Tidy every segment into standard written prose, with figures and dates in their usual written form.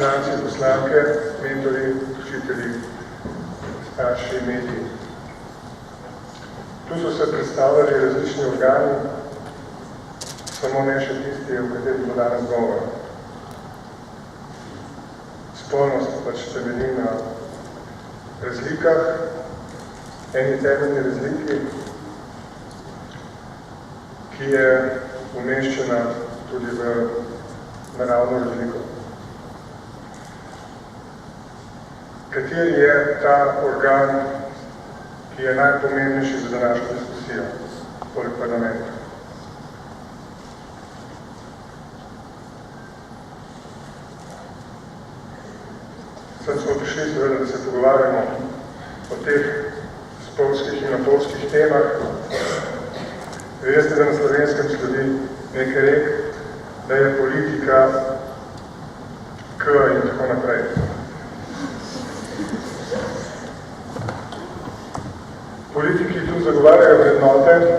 poslanci, poslanke, mentori, učitelji, starši, mediji. Tu so se predstavljali različni organi, samo ne še tisti, o katerih bo danes govor. Spolnost pač temelji na razlikah, eni temeljni razliki, ki je umeščena tudi v naravno razliko. Kateri je ta organ, ki je najpomembnejši za današnjo diskusijo, poleg parlamenta? Sem smo prišli seveda, da se pogovarjamo o teh spolskih in apolskih temah. Veste, da na slovenskem sledi nekaj rek, da je politika K in tako naprej. Politiki tu zagovarjajo vrednote,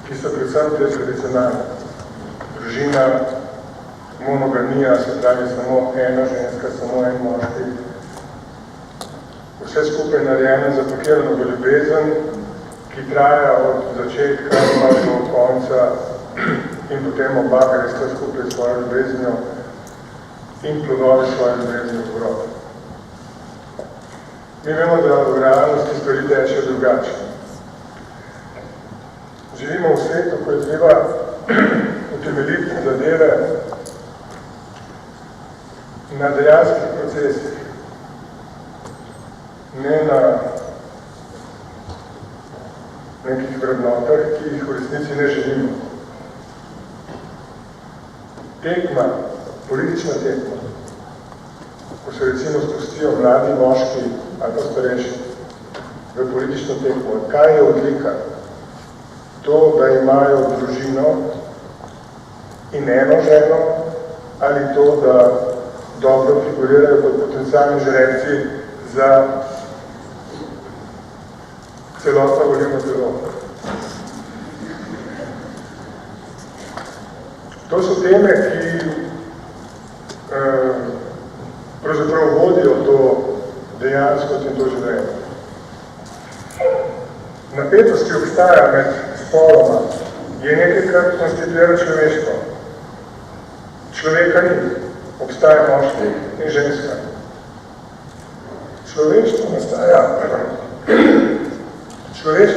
ki so predvsem te tradicionalne. Družina, monogamija, se pravi samo ena ženska, samo en moški. Vse skupaj narejeno zapakirano v ljubezen, ki traja od začetka do konca in potem oba gresta skupaj s svojo ljubeznijo in plodovi svoje ljubeznijo v rok. Mi vemo, da v realnosti stvari teče drugače. Živimo v svetu, ko je treba utemeljiti zadeve na dejanskih procesih, ne na nekih vrednotah, ki jih v resnici ne želimo. Tekma, politična tekma, ko se recimo spustijo mladi moški ali pa starejši v politično tekmo, kaj je odlika? To, da imajo družino in eno ženo, ali to, da dobro figurirajo kot potencialni žreci za celotno volilno telo. To so teme, ki pravzaprav vodijo to dejanskost in to življenje. Napetost, ki obstaja med spoloma, je nekaj, kar konstituira človeštvo. Človeka ni. Obstaja moški in ženska. Človeštvo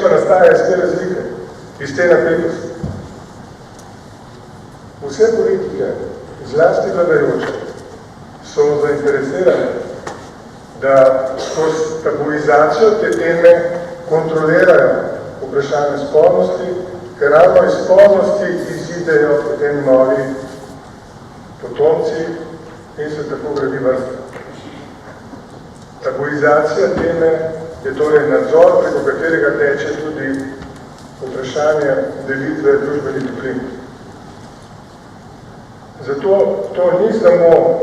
nastaja iz te razlike, iz te napetosti. Vse politike, zlasti vladajoče, so zainteresirane, da skozi tabuizacijo te teme kontrolirajo vprašanje spolnosti, ker ravno iz spolnosti izidejo potem novi potomci in se tako gradi vrsta. Tabuizacija teme je torej nadzor, preko katerega teče tudi vprašanje delitve družbenih dobrih. Zato to ni samo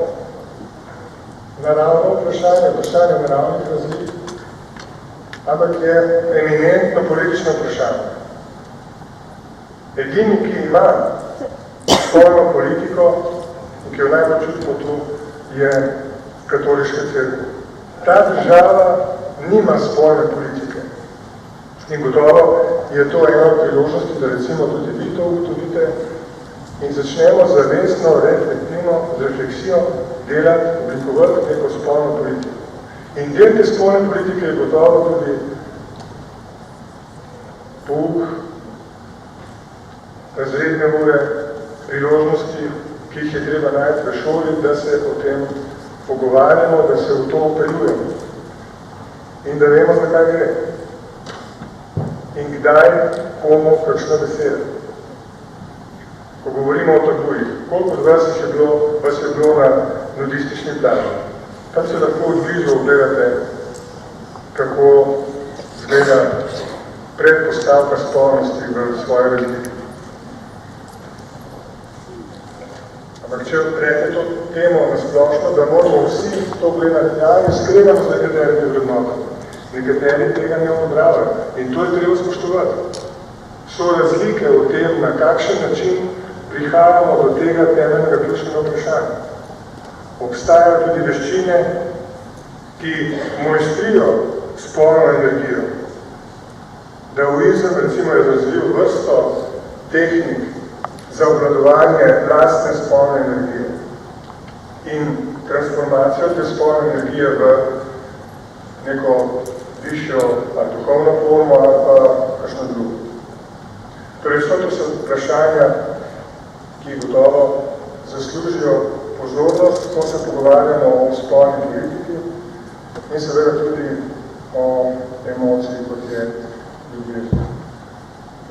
naravno vprašanje naravnih razlik, ampak je eminentno politično vprašanje. Edini, ki ima spolno politiko, ki jo najbolj čutimo tu, je katoliška cerkev. Ta država nima spolne politike. In gotovo je to ena od priložnosti, da recimo tudi vi to ugotovite in začnemo zavestno, refleksijo delati, oblikovati neko spolno politiko. In del te spolne politike je gotovo tudi pouk, razredne ure, priložnosti, ki jih je treba najti v šoli, da se o tem pogovarjamo, da se v to upeljujemo in da vemo, zakaj gre. In kdaj komu kakšna beseda. Ko govorimo o tabujih, koliko od vas je bilo na nudistični plaži? Tam se lahko od blizu ogledate, kako izgleda predpostavka spolnosti v svoji razliki. Ampak če odprete to temo na splošno, da moramo vsi to gledati, ali skregamo z nekaterimi vrednotami. Nekateri tega ne odobravajo in to je treba spoštovati. So razlike v tem, na kakšen način prihajamo do tega temeljnega ključnega vprašanja. obstajajo tudi veščine, ki mojstrijo spolno energijo. Daoizem recimo je razvil vrsto tehnik za obvladovanje lastne spolne energije in transformacijo te spolne energije v neko višjo ali duhovno formo ali pa kakšno drugo. Torej, to so vprašanja, ki gotovo zaslužijo pozornost, ko se pogovarjamo o spolni politiki in seveda tudi o emociji, kot je ljubezen.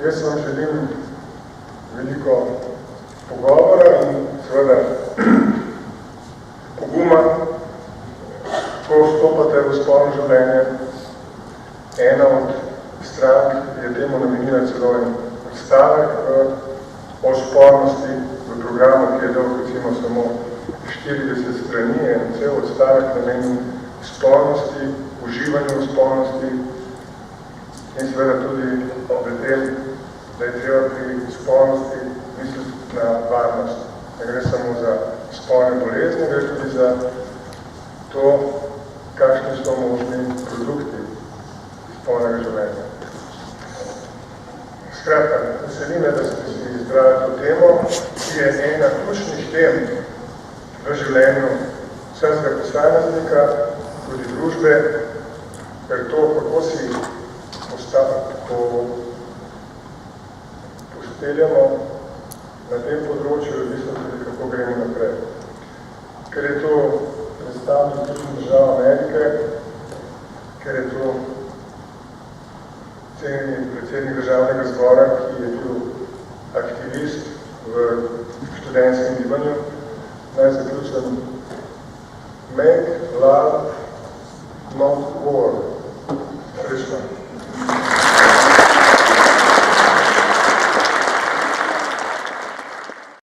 Jaz vam želim veliko pogovora in seveda poguma, ko vstopate v spolno življenje. Ena od strank je temu namenila celo en odstavek o spolnosti v programu, ki je dolg recimo samo 40 strani, en cel odstavek namenil spolnosti, uživanju v spolnosti in seveda tudi v tem, da je treba pri spolnosti misliti na varnost. Ne gre samo za spolne bolezni, gre tudi za to, kakšni so možni produkti spolnega življenja. Skratka, veseli me, da ste si izbrali to temo, ki je ena ključnih tem v življenju vsakega posameznika, tudi družbe, ker to, kako si posteljamo na tem področju, je odvisno tudi, kako gremo naprej. Ker je to predstavnik Združenih držav Amerike, ker je to predsednik državnega zbora, ki je bil aktivist v študentskem gibanju, naj zaključim: Make love, not war.